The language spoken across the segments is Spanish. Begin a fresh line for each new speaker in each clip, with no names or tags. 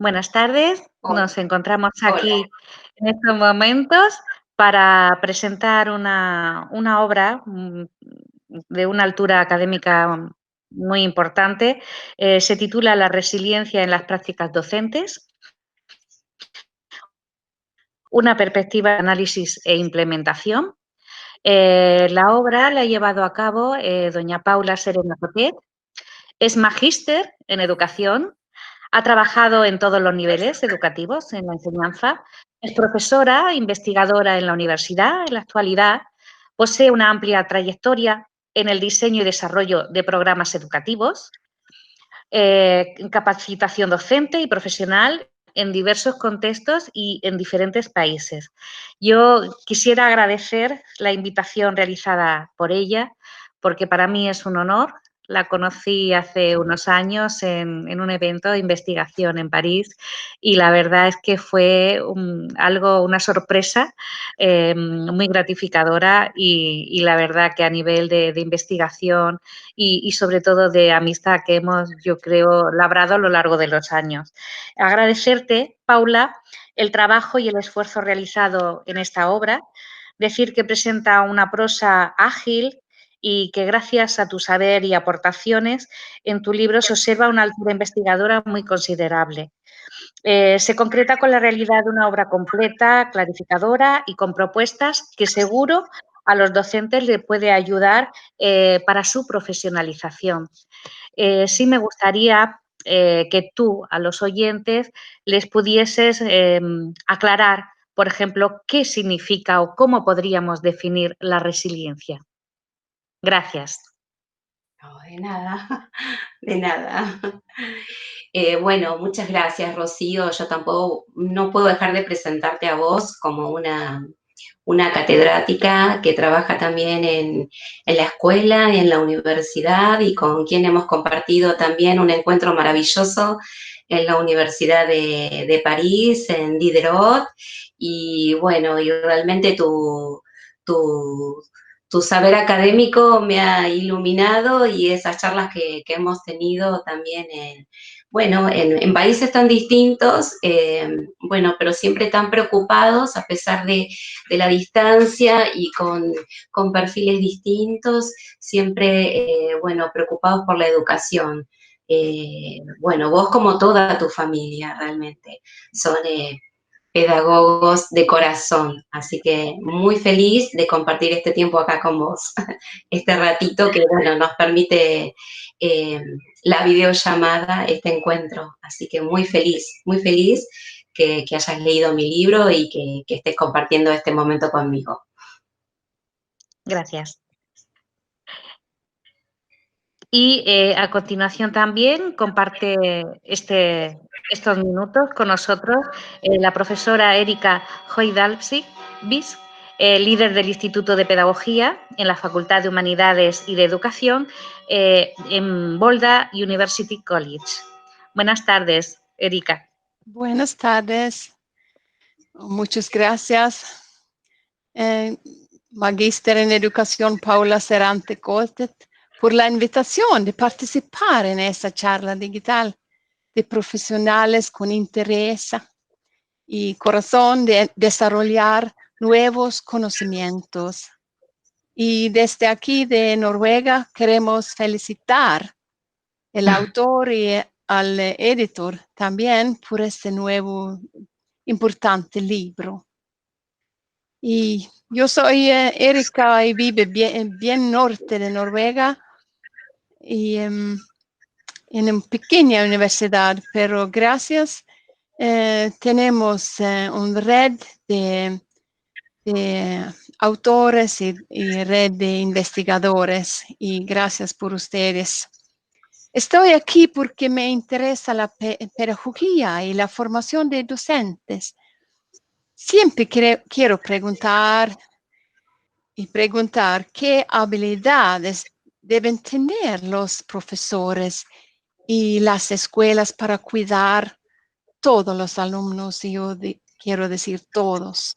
Buenas tardes.
Hola,
Nos encontramos
hola.
aquí en estos momentos para presentar una obra de una altura académica muy importante. Se titula La resiliencia en las prácticas docentes, una perspectiva de análisis e implementación. La obra la ha llevado a cabo doña Paula Serena Cotet. Es magíster en educación. Ha trabajado en todos los niveles educativos, en la enseñanza. Es profesora, investigadora en la universidad. En la actualidad posee una amplia trayectoria en el diseño y desarrollo de programas educativos, capacitación docente y profesional en diversos contextos y en diferentes países. Yo quisiera agradecer la invitación realizada por ella, porque para mí es un honor. La conocí hace unos años en un evento de investigación en París y la verdad es que fue una sorpresa muy gratificadora y la verdad que a nivel de investigación y sobre todo de amistad que hemos, yo creo, labrado a lo largo de los años. Agradecerte, Paula, el trabajo y el esfuerzo realizado en esta obra, decir que presenta una prosa ágil y que gracias a tu saber y aportaciones en tu libro se observa una altura investigadora muy considerable. Se concreta con la realidad de una obra completa, clarificadora y con propuestas que seguro a los docentes les puede ayudar para su profesionalización. Sí me gustaría que tú, a los oyentes, les pudieses aclarar, por ejemplo, qué significa o cómo podríamos definir la resiliencia. Gracias.
No, de nada, de nada. Bueno, muchas gracias, Rocío. Yo tampoco no puedo dejar de presentarte a vos como una catedrática que trabaja también en la escuela y en la universidad y con quien hemos compartido también un encuentro maravilloso en la Universidad de París, en Diderot. Y bueno, y realmente tu, tu saber académico me ha iluminado y esas charlas que hemos tenido también bueno, en países tan distintos, bueno, pero siempre tan preocupados a pesar de la distancia y con perfiles distintos, siempre, bueno, preocupados por la educación. Bueno, vos como toda tu familia realmente son pedagogos de corazón, así que muy feliz de compartir este tiempo acá con vos, este ratito que, bueno, nos permite eh, la videollamada, este encuentro, así que muy feliz que hayas leído mi libro y que estés compartiendo este momento conmigo.
Gracias. Y a continuación también comparte estos minutos con nosotros la profesora Erika Hoydalsik, BIS, líder del Instituto de Pedagogía en la Facultad de Humanidades y de Educación en Volda University College. Buenas tardes, Erika.
Buenas tardes. Muchas gracias. Magíster en Educación Paula Serante Cotet, por la invitación de participar en esta charla digital de profesionales con interés y corazón de desarrollar nuevos conocimientos. Y desde aquí de Noruega queremos felicitar al autor y al editor también por este nuevo importante libro. Y yo soy Erika y vivo bien norte de Noruega y en una pequeña universidad, pero gracias tenemos una red de autores y red de investigadores y gracias por ustedes. Estoy aquí porque me interesa la pedagogía y la formación de docentes. Siempre quiero preguntar qué habilidades deben tener los profesores y las escuelas para cuidar todos los alumnos, y yo quiero decir todos,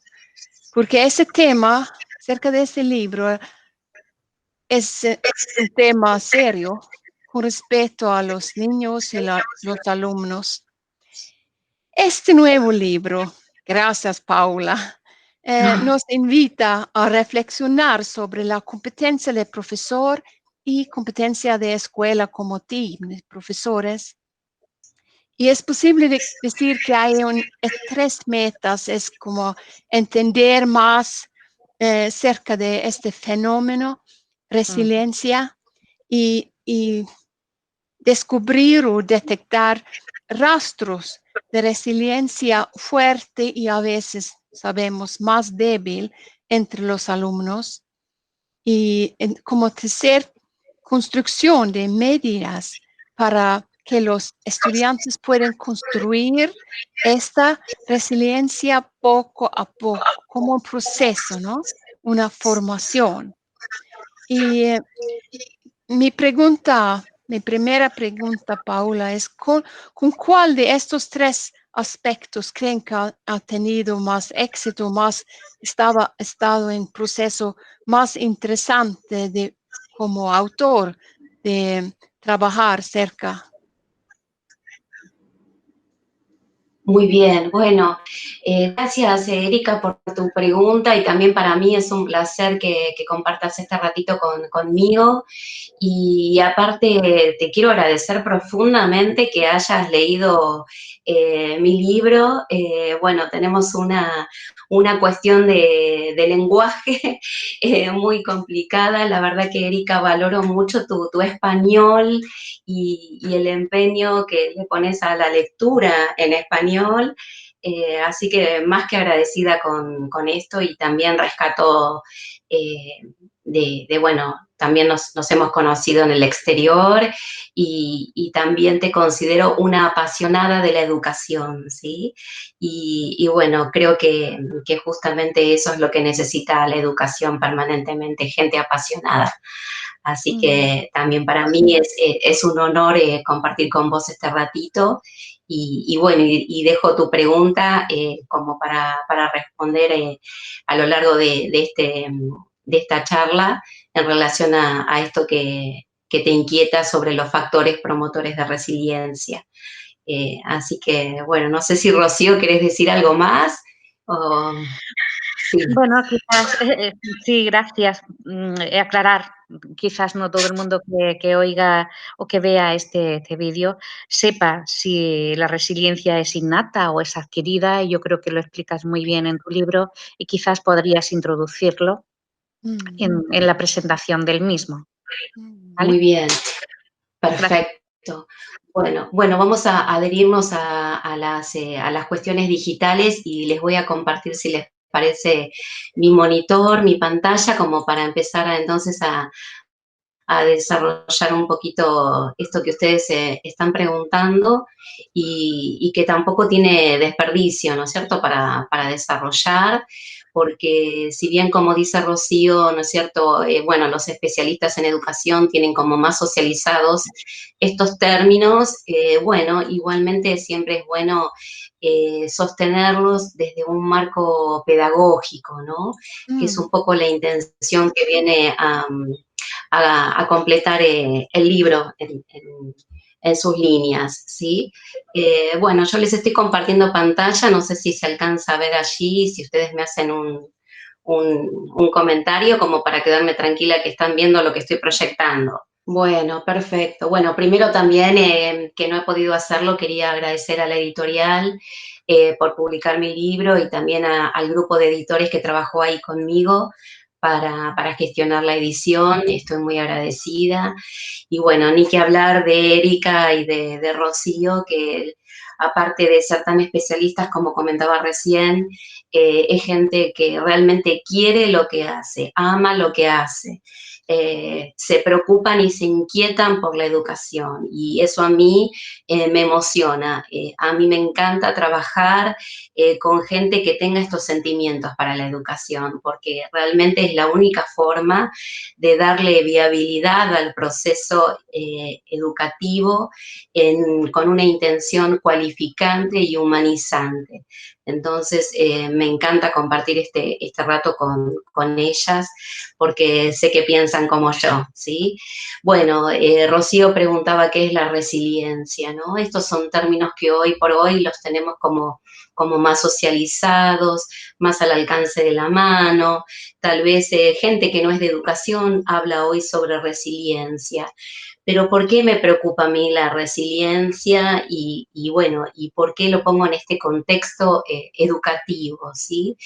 porque ese tema, cerca de este libro, es un tema serio con respecto a los niños y los alumnos. Este nuevo libro, gracias Paula, nos invita a reflexionar sobre la competencia del profesor y competencia de escuela como team de profesores. Y es posible decir que hay tres metas, es como entender más cerca de este fenómeno, resiliencia, y descubrir o detectar rastros de resiliencia fuerte y a veces sabemos más débil entre los alumnos, y como tercer construcción de medidas para que los estudiantes puedan construir esta resiliencia poco a poco, como un proceso, ¿no? Una formación. Y mi primera pregunta, Paula, es ¿con cuál de estos tres aspectos creen que ha tenido más éxito, estado en proceso más interesante como autor de trabajar cerca?
Muy bien, bueno, gracias Erika por tu pregunta y también para mí es un placer que compartas este ratito conmigo y aparte te quiero agradecer profundamente que hayas leído mi libro. Bueno, tenemos una cuestión de lenguaje muy complicada. La verdad que Erika valoro mucho tu español y el empeño que le pones a la lectura en español, así que más que agradecida con esto y también rescato bueno, también nos hemos conocido en el exterior y también te considero una apasionada de la educación, ¿sí? Y bueno, creo que justamente eso es lo que necesita la educación permanentemente, gente apasionada. Así que también para mí es un honor compartir con vos este ratito y bueno, y dejo tu pregunta como para responder a lo largo de esta charla en relación a esto que te inquieta sobre los factores promotores de resiliencia. Así que, bueno, no sé si Rocío querés decir algo más. Sí.
Bueno, quizás, sí, gracias. Aclarar, quizás no todo el mundo que oiga o que vea este vídeo sepa si la resiliencia es innata o es adquirida. Yo creo que lo explicas muy bien en tu libro y quizás podrías introducirlo en la presentación del mismo. ¿Vale?
Muy bien, perfecto. Bueno, vamos a adherirnos a las cuestiones digitales y les voy a compartir, si les parece, mi monitor, mi pantalla, como para empezar entonces a desarrollar un poquito esto que ustedes están preguntando y que tampoco tiene desperdicio, ¿no es cierto?, para desarrollar, porque si bien, como dice Rocío, ¿no es cierto?, bueno, los especialistas en educación tienen como más socializados estos términos, bueno, igualmente siempre es bueno sostenerlos desde un marco pedagógico, ¿no?, que es un poco la intención que viene a completar el libro en sus líneas, ¿sí? Bueno, yo les estoy compartiendo pantalla, no sé si se alcanza a ver allí, si ustedes me hacen un comentario como para quedarme tranquila que están viendo lo que estoy proyectando. Bueno, perfecto. Bueno, primero también, que no he podido hacerlo, quería agradecer a la editorial por publicar mi libro y también al grupo de editores que trabajó ahí conmigo para gestionar la edición. Estoy muy agradecida. Y bueno, ni que hablar de Erika y de Rocío, que aparte de ser tan especialistas como comentaba recién, es gente que realmente quiere lo que hace, ama lo que hace. Se preocupan y se inquietan por la educación y eso a mí me emociona. A mí me encanta trabajar con gente que tenga estos sentimientos para la educación, porque realmente es la única forma de darle viabilidad al proceso educativo con una intención cualificante y humanizante. Entonces, me encanta compartir este rato con ellas, porque sé que piensan piensan como yo, ¿sí? Bueno, Rocío preguntaba qué es la resiliencia, ¿no? Estos son términos que hoy por hoy los tenemos como más socializados, más al alcance de la mano. Tal vez gente que no es de educación habla hoy sobre resiliencia. Pero ¿por qué me preocupa a mí la resiliencia y bueno, y por qué lo pongo en este contexto educativo, ¿sí?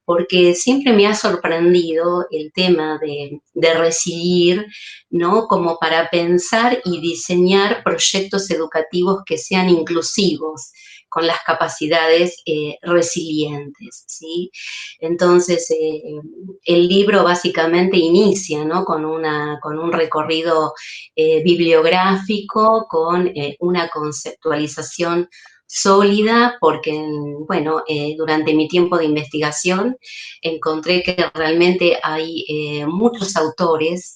Porque siempre me ha sorprendido el tema de recibir, ¿no? Como para pensar y diseñar proyectos educativos que sean inclusivos, con las capacidades resilientes, ¿sí? Entonces, el libro básicamente inicia, ¿no? Con un recorrido bibliográfico, con una conceptualización sólida, porque, bueno, durante mi tiempo de investigación encontré que realmente hay muchos autores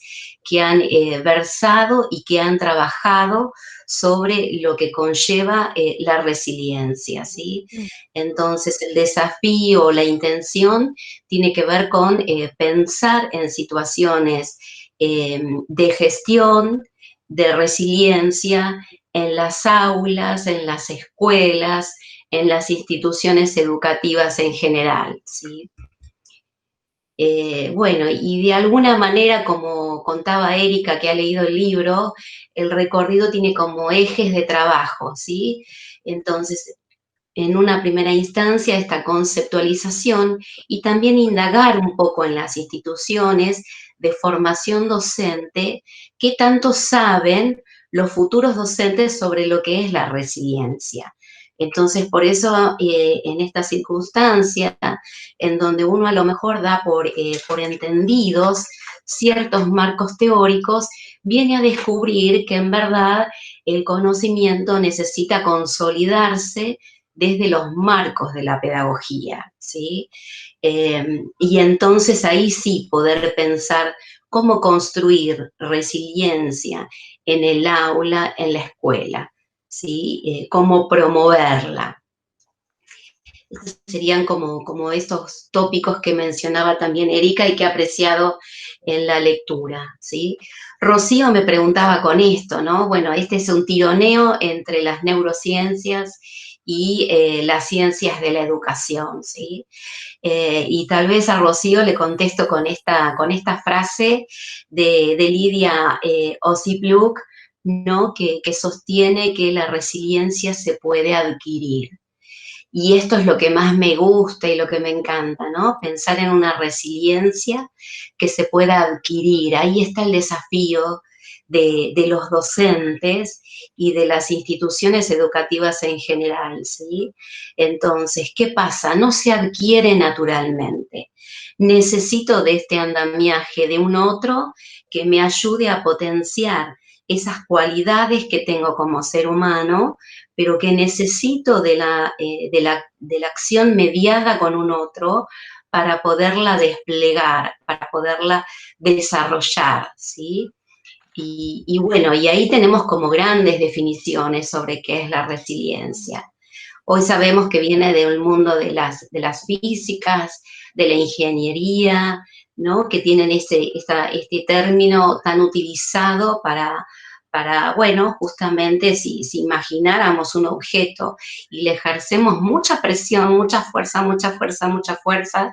que han versado y que han trabajado sobre lo que conlleva la resiliencia, ¿sí? Entonces, el desafío, la intención, tiene que ver con pensar en situaciones de gestión, de resiliencia, en las aulas, en las escuelas, en las instituciones educativas en general, ¿sí? Bueno, y de alguna manera, como contaba Erika, que ha leído el libro, el recorrido tiene como ejes de trabajo, ¿sí? Entonces, en una primera instancia, esta conceptualización y también indagar un poco en las instituciones de formación docente, qué tanto saben los futuros docentes sobre lo que es la resiliencia. Entonces, por eso, en esta circunstancia, en donde uno a lo mejor da por entendidos ciertos marcos teóricos, viene a descubrir que en verdad el conocimiento necesita consolidarse desde los marcos de la pedagogía, ¿sí? Y entonces ahí sí poder pensar cómo construir resiliencia en el aula, en la escuela, ¿sí? Cómo promoverla. Estos serían como estos tópicos que mencionaba también Erika y que he apreciado en la lectura, ¿sí? Rocío me preguntaba con esto, ¿no? Bueno, este es un tironeo entre las neurociencias y las ciencias de la educación, ¿sí? Y tal vez a Rocío le contesto con esta frase de Lidia Osipluk, ¿no? Que sostiene que la resiliencia se puede adquirir. Y esto es lo que más me gusta y lo que me encanta, ¿no? Pensar en una resiliencia que se pueda adquirir. Ahí está el desafío de los docentes y de las instituciones educativas en general, ¿sí? Entonces, ¿qué pasa? No se adquiere naturalmente. Necesito de este andamiaje de un otro que me ayude a potenciar esas cualidades que tengo como ser humano, pero que necesito de la acción mediada con un otro para poderla desplegar, para poderla desarrollar, ¿sí? Y bueno, y ahí tenemos como grandes definiciones sobre qué es la resiliencia. Hoy sabemos que viene del mundo de las físicas, de la ingeniería, ¿no? Que tienen este término tan utilizado para bueno, justamente si imagináramos un objeto y le ejercemos mucha presión, mucha fuerza, mucha fuerza, mucha fuerza,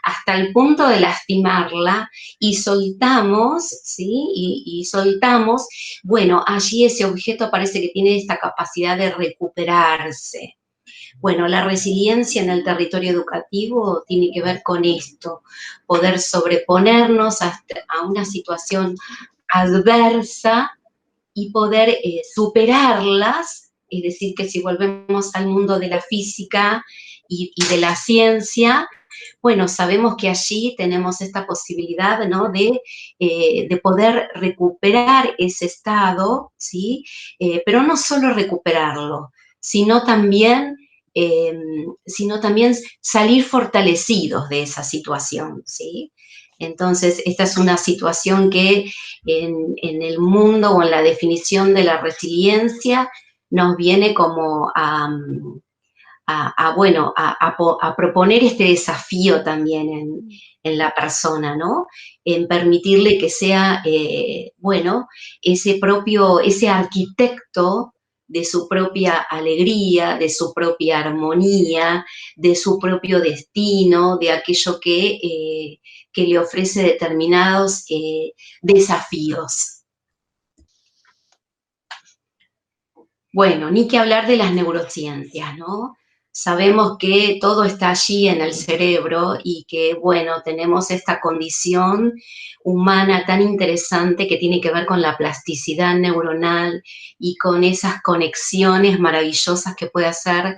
hasta el punto de lastimarla y soltamos, ¿sí? Y soltamos, bueno, allí ese objeto parece que tiene esta capacidad de recuperarse. Bueno, la resiliencia en el territorio educativo tiene que ver con esto, poder sobreponernos a una situación adversa y poder superarlas, es decir, que si volvemos al mundo de la física y de la ciencia, bueno, sabemos que allí tenemos esta posibilidad, ¿no? de poder recuperar ese estado, ¿sí? Pero no solo recuperarlo, sino también salir fortalecidos de esa situación, ¿sí? Entonces, esta es una situación que en el mundo o en la definición de la resiliencia nos viene como a bueno, a proponer este desafío también en la persona, ¿no? En permitirle que sea, bueno, ese arquitecto de su propia alegría, de su propia armonía, de su propio destino, de aquello que le ofrece determinados desafíos. Bueno, ni que hablar de las neurociencias, ¿no? Sabemos que todo está allí en el cerebro y que, bueno, tenemos esta condición humana tan interesante que tiene que ver con la plasticidad neuronal y con esas conexiones maravillosas que puede hacer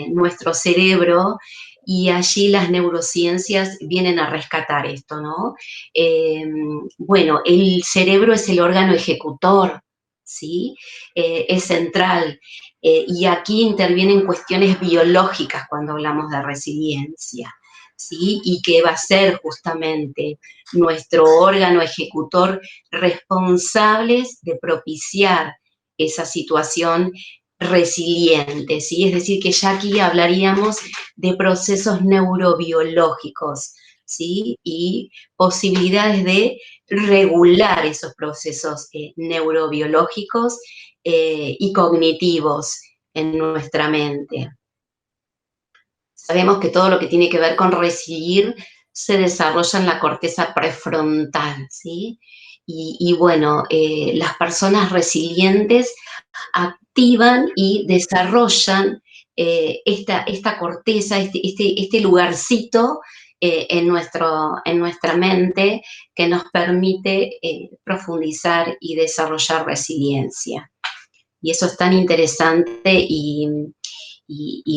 nuestro cerebro, y allí las neurociencias vienen a rescatar esto, ¿no? Bueno, el cerebro es el órgano ejecutor, ¿sí? Es central. Y aquí intervienen cuestiones biológicas cuando hablamos de resiliencia, ¿sí? Y que va a ser justamente nuestro órgano ejecutor responsables de propiciar esa situación resiliente, ¿sí? Es decir, que ya aquí hablaríamos de procesos neurobiológicos, ¿sí? Y posibilidades de regular esos procesos neurobiológicos y cognitivos en nuestra mente. Sabemos que todo lo que tiene que ver con resiliir se desarrolla en la corteza prefrontal, ¿sí? Y bueno, las personas resilientes activan y desarrollan esta corteza, este lugarcito en nuestra mente que nos permite profundizar y desarrollar resiliencia. Y eso es tan interesante y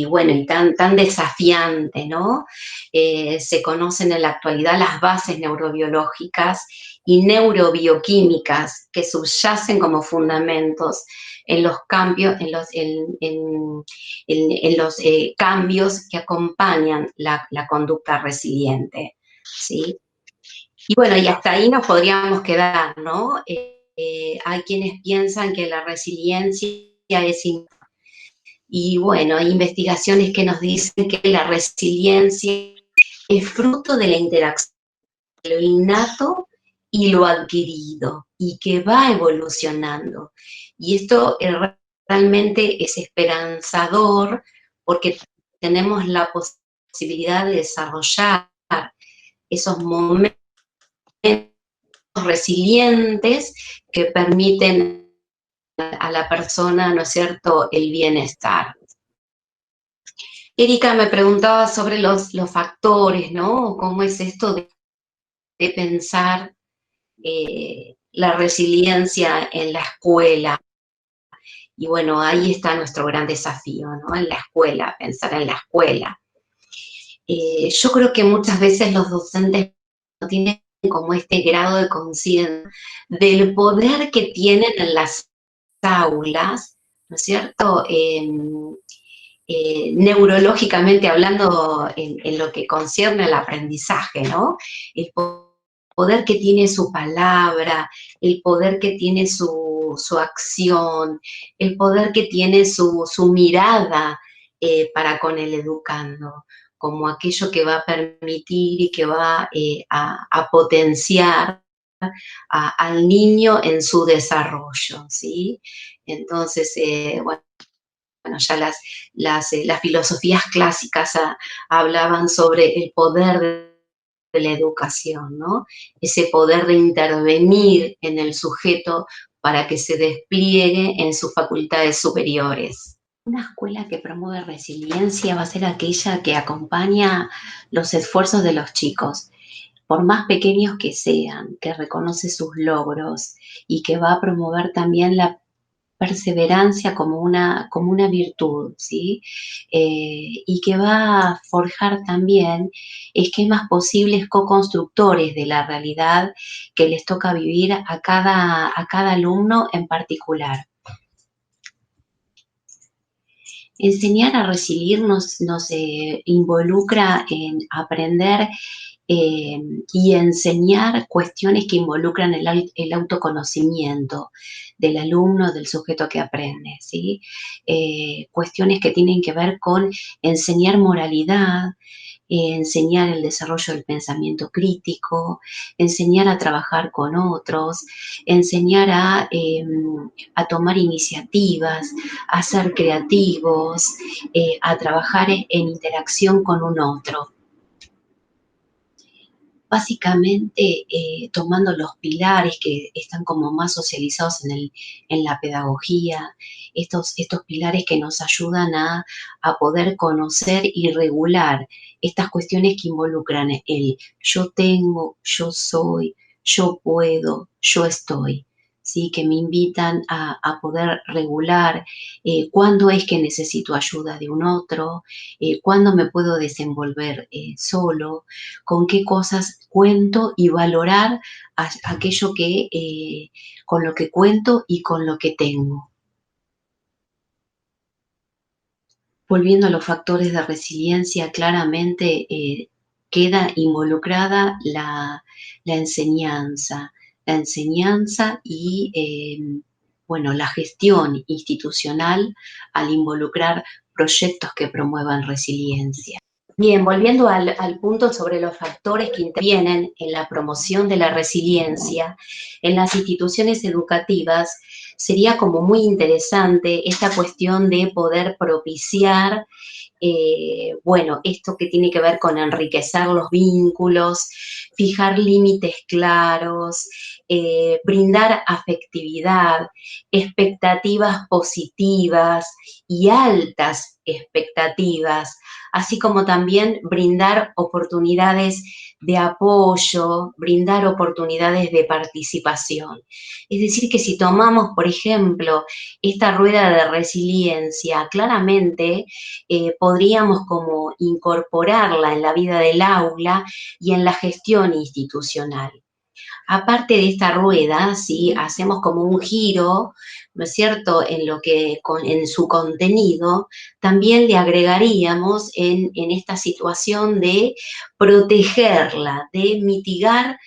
bueno, y tan desafiante, ¿no? Se conocen en la actualidad las bases neurobiológicas y neurobioquímicas que subyacen como fundamentos en los cambios, en los cambios que acompañan la conducta resiliente, ¿sí? Y bueno, y hasta ahí nos podríamos quedar, ¿no? Hay quienes piensan que la resiliencia es... Y bueno, hay investigaciones que nos dicen que la resiliencia es fruto de la interacción de lo innato y lo adquirido, y que va evolucionando. Y esto realmente es esperanzador porque tenemos la posibilidad de desarrollar esos momentos resilientes que permiten a la persona, ¿no es cierto?, el bienestar. Erika me preguntaba sobre los factores, ¿no? ¿Cómo es esto de pensar la resiliencia en la escuela? Y bueno, ahí está nuestro gran desafío, ¿no? En la escuela, pensar en la escuela. Yo creo que muchas veces los docentes no tienen como este grado de conciencia del poder que tienen en las aulas, ¿no es cierto?, neurológicamente hablando en lo que concierne al aprendizaje, ¿no? El poder que tiene su palabra, el poder que tiene su acción, el poder que tiene su mirada para con el educando, como aquello que va a permitir y que va a potenciar al niño en su desarrollo, ¿sí? Entonces, bueno, ya las filosofías clásicas hablaban sobre el poder de la educación, ¿no? Ese poder de intervenir en el sujeto para que se despliegue en sus facultades superiores. Una escuela que promueve resiliencia va a ser aquella que acompaña los esfuerzos de los chicos, por más pequeños que sean, que reconoce sus logros y que va a promover también la perseverancia como una virtud, ¿sí? Y que va a forjar también esquemas posibles co-constructores de la realidad que les toca vivir a cada alumno en particular. Enseñar a resiliir nos involucra en aprender y enseñar cuestiones que involucran el autoconocimiento del alumno, del sujeto que aprende, ¿sí? Cuestiones que tienen que ver con enseñar moralidad, enseñar el desarrollo del pensamiento crítico, enseñar a trabajar con otros, enseñar a tomar iniciativas, a ser creativos, a trabajar en interacción con un otro. Básicamente, tomando los pilares que están como más socializados en la pedagogía, estos pilares que nos ayudan a poder conocer y regular estas cuestiones que involucran el yo tengo, yo soy, yo puedo, yo estoy, ¿sí? Que me invitan a poder regular cuándo es que necesito ayuda de un otro, cuándo me puedo desenvolver solo, con qué cosas cuento y valorar aquello que, con lo que cuento y con lo que tengo. Volviendo a los factores de resiliencia, claramente queda involucrada la enseñanza y, bueno, la gestión institucional al involucrar proyectos que promuevan resiliencia. Bien, volviendo al punto sobre los factores que intervienen en la promoción de la resiliencia en las instituciones educativas, sería como muy interesante esta cuestión de poder propiciar, bueno, esto que tiene que ver con enriquecer los vínculos, fijar límites claros, brindar afectividad, expectativas positivas y altas expectativas, así como también brindar oportunidades de apoyo, brindar oportunidades de participación. Es decir, que si tomamos, por ejemplo, esta rueda de resiliencia, claramente podríamos como incorporarla en la vida del aula y en la gestión institucional. Aparte de esta rueda, si hacemos como un giro, ¿no es cierto?, en su contenido, también le agregaríamos en esta situación de protegerla, de mitigar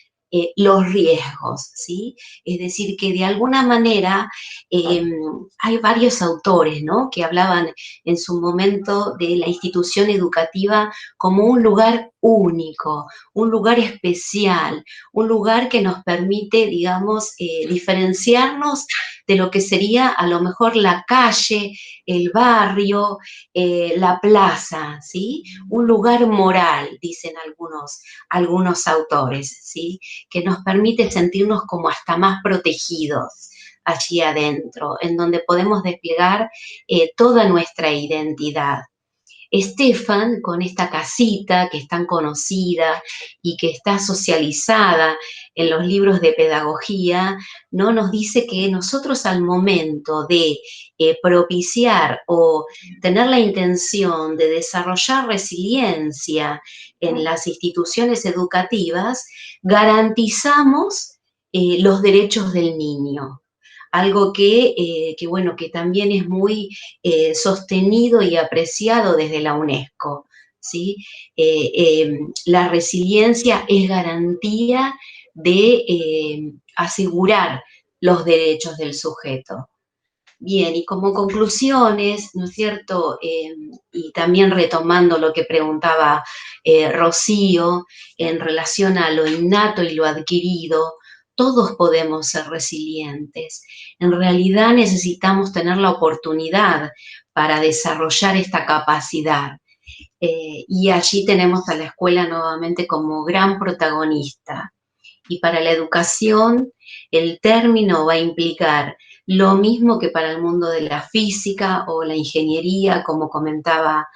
los riesgos, ¿sí? Es decir, que de alguna manera hay varios autores, ¿no?, que hablaban en su momento de la institución educativa como un lugar único, un lugar especial, un lugar que nos permite, digamos, diferenciarnos de lo que sería a lo mejor la calle, el barrio, la plaza, ¿sí? Un lugar moral, dicen algunos autores, ¿sí? Que nos permite sentirnos como hasta más protegidos allí adentro, en donde podemos desplegar toda nuestra identidad. Stefan, con esta casita que es tan conocida y que está socializada en los libros de pedagogía, ¿no?, nos dice que nosotros al momento de propiciar o tener la intención de desarrollar resiliencia en las instituciones educativas, garantizamos los derechos del niño. Algo bueno, que también es muy sostenido y apreciado desde la UNESCO, ¿sí? La resiliencia es garantía de asegurar los derechos del sujeto. Bien, y como conclusiones, ¿no es cierto?, y también retomando lo que preguntaba Rocío en relación a lo innato y lo adquirido, todos podemos ser resilientes. En realidad necesitamos tener la oportunidad para desarrollar esta capacidad. Y allí tenemos a la escuela nuevamente como gran protagonista. Y para la educación, el término va a implicar lo mismo que para el mundo de la física o la ingeniería, como comentaba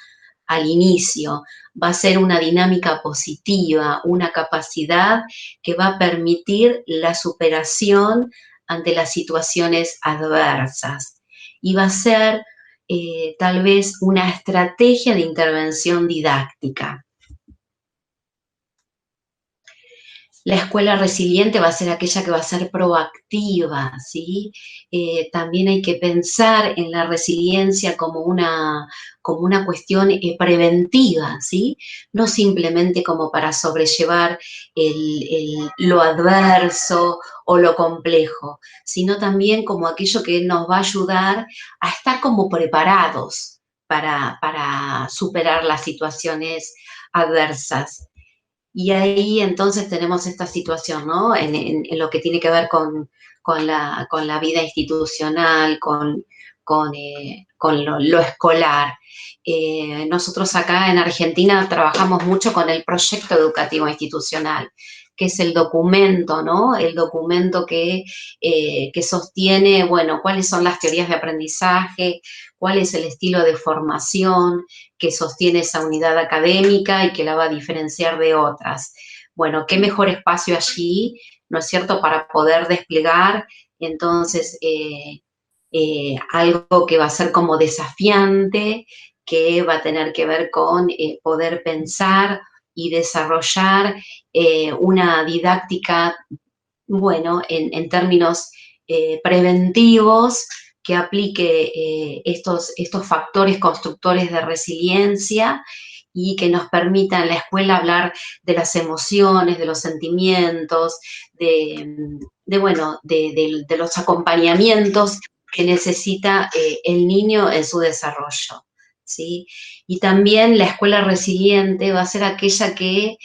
al inicio. Va a ser una dinámica positiva, una capacidad que va a permitir la superación ante las situaciones adversas. Y va a ser tal vez una estrategia de intervención didáctica. La escuela resiliente va a ser aquella que va a ser proactiva, ¿sí? También hay que pensar en la resiliencia como una cuestión preventiva, ¿sí? No simplemente como para sobrellevar lo adverso o lo complejo, sino también como aquello que nos va a ayudar a estar como preparados para superar las situaciones adversas. Y ahí entonces tenemos esta situación, ¿no? En lo que tiene que ver con la vida institucional, con lo escolar. Nosotros acá en Argentina trabajamos mucho con el proyecto educativo institucional, que es el documento, ¿no? El documento que sostiene, bueno, cuáles son las teorías de aprendizaje, cuál es el estilo de formación que sostiene esa unidad académica y que la va a diferenciar de otras. Bueno, qué mejor espacio allí, ¿no es cierto?, para poder desplegar entonces algo que va a ser como desafiante, que va a tener que ver con poder pensar y desarrollar una didáctica, bueno, en términos preventivos, que aplique estos factores constructores de resiliencia y que nos permita en la escuela hablar de las emociones, de los sentimientos, de los acompañamientos que necesita el niño en su desarrollo, ¿sí? Y también la escuela resiliente va a ser aquella que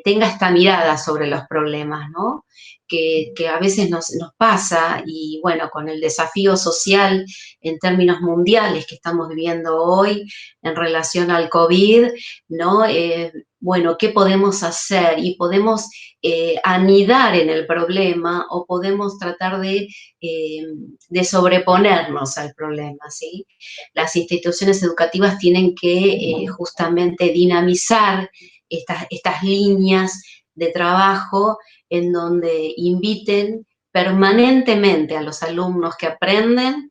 tenga esta mirada sobre los problemas, ¿no? Que a veces nos pasa, y bueno, con el desafío social en términos mundiales que estamos viviendo hoy en relación al COVID, ¿no? Bueno, ¿qué podemos hacer? Y podemos anidar en el problema o podemos tratar de sobreponernos al problema, ¿sí? Las instituciones educativas tienen que justamente dinamizar estas líneas de trabajo en donde inviten permanentemente a los alumnos que aprenden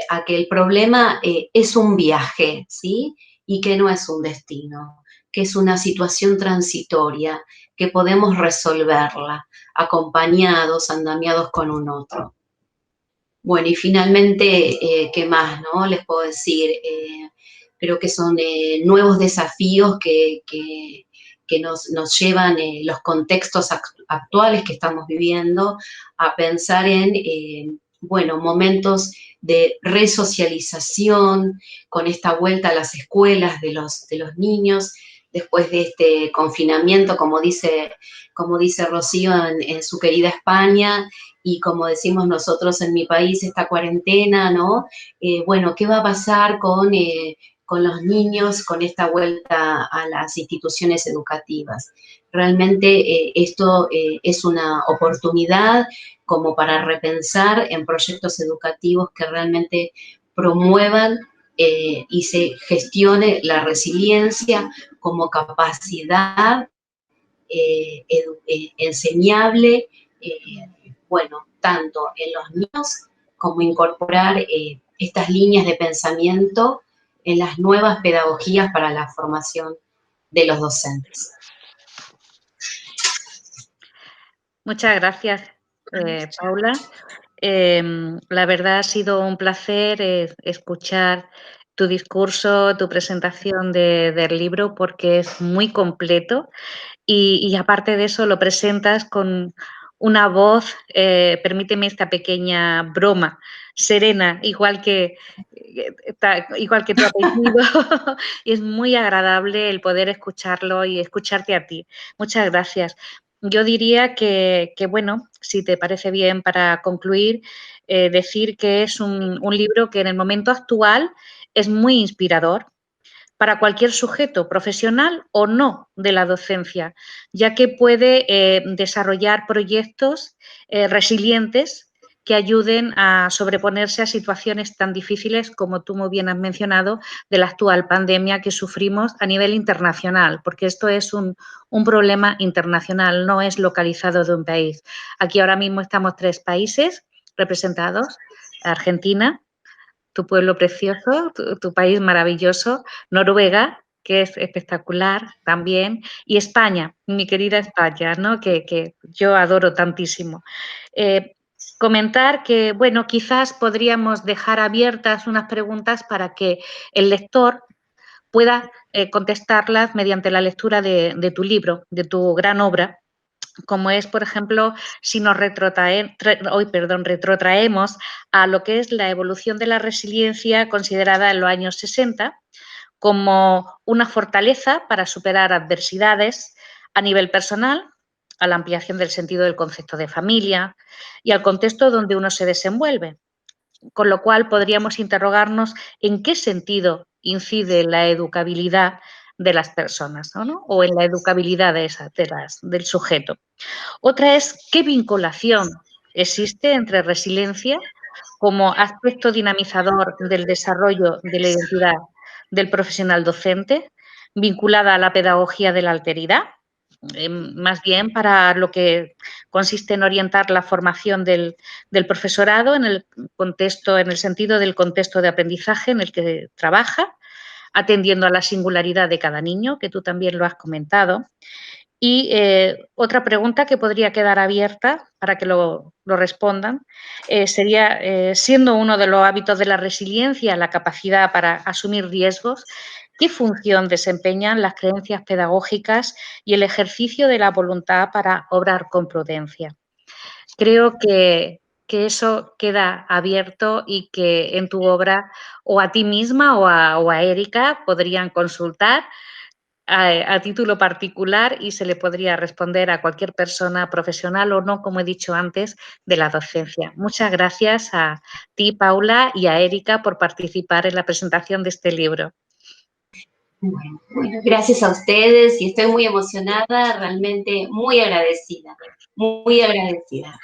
a que el problema es un viaje, ¿sí? Y que no es un destino, que es una situación transitoria, que podemos resolverla acompañados, andamiados con un otro. Bueno, y finalmente, ¿qué más, no? Les puedo decir, creo que son nuevos desafíos que nos llevan los contextos actuales que estamos viviendo a pensar en, bueno, momentos de resocialización, con esta vuelta a las escuelas de los niños, después de este confinamiento, como dice Rocío en su querida España, y como decimos nosotros en mi país, esta cuarentena, ¿no? Bueno, ¿qué va a pasar con los niños, con esta vuelta a las instituciones educativas? Realmente esto es una oportunidad como para repensar en proyectos educativos que realmente promuevan y se gestione la resiliencia como capacidad enseñable, bueno, tanto en los niños como incorporar estas líneas de pensamiento en las nuevas pedagogías para la formación de los docentes.
Muchas gracias, Paula. La verdad ha sido un placer escuchar tu discurso, tu presentación del libro, porque es muy completo y aparte de eso lo presentas con una voz, permíteme esta pequeña broma, serena, igual que tu apellido, y es muy agradable el poder escucharlo y escucharte a ti. Muchas gracias. Yo diría que, bueno, si te parece bien para concluir, decir que es un libro que en el momento actual es muy inspirador para cualquier sujeto, profesional o no, de la docencia, ya que puede desarrollar proyectos resilientes que ayuden a sobreponerse a situaciones tan difíciles como tú muy bien has mencionado de la actual pandemia que sufrimos a nivel internacional, porque esto es un problema internacional, no es localizado de un país. Aquí ahora mismo estamos 3 países representados, Argentina, tu pueblo precioso, tu país maravilloso, Noruega, que es espectacular también, y España, mi querida España, ¿no? que yo adoro tantísimo. Comentar que, bueno, quizás podríamos dejar abiertas unas preguntas para que el lector pueda contestarlas mediante la lectura de tu libro, de tu gran obra, como es, por ejemplo, si nos retrotraemos a lo que es la evolución de la resiliencia considerada en los años 60 como una fortaleza para superar adversidades a nivel personal, a la ampliación del sentido del concepto de familia y al contexto donde uno se desenvuelve. Con lo cual podríamos interrogarnos en qué sentido incide la educabilidad de las personas, ¿no? O en la educabilidad del sujeto. Otra es qué vinculación existe entre resiliencia como aspecto dinamizador del desarrollo de la identidad del profesional docente, vinculada a la pedagogía de la alteridad, más bien para lo que consiste en orientar la formación del profesorado en el contexto, en el sentido del contexto de aprendizaje en el que trabaja, atendiendo a la singularidad de cada niño, que tú también lo has comentado. Y otra pregunta que podría quedar abierta para que lo respondan sería, siendo uno de los hábitos de la resiliencia la capacidad para asumir riesgos, ¿qué función desempeñan las creencias pedagógicas y el ejercicio de la voluntad para obrar con prudencia? Creo que eso queda abierto y que en tu obra o a ti misma o a Erika podrían consultar a título particular y se le podría responder a cualquier persona profesional o no, como he dicho antes, de la docencia. Muchas gracias a ti, Paula, y a Erika por participar en la presentación de este libro.
Bueno, gracias a ustedes y estoy muy emocionada, realmente muy agradecida, muy agradecida.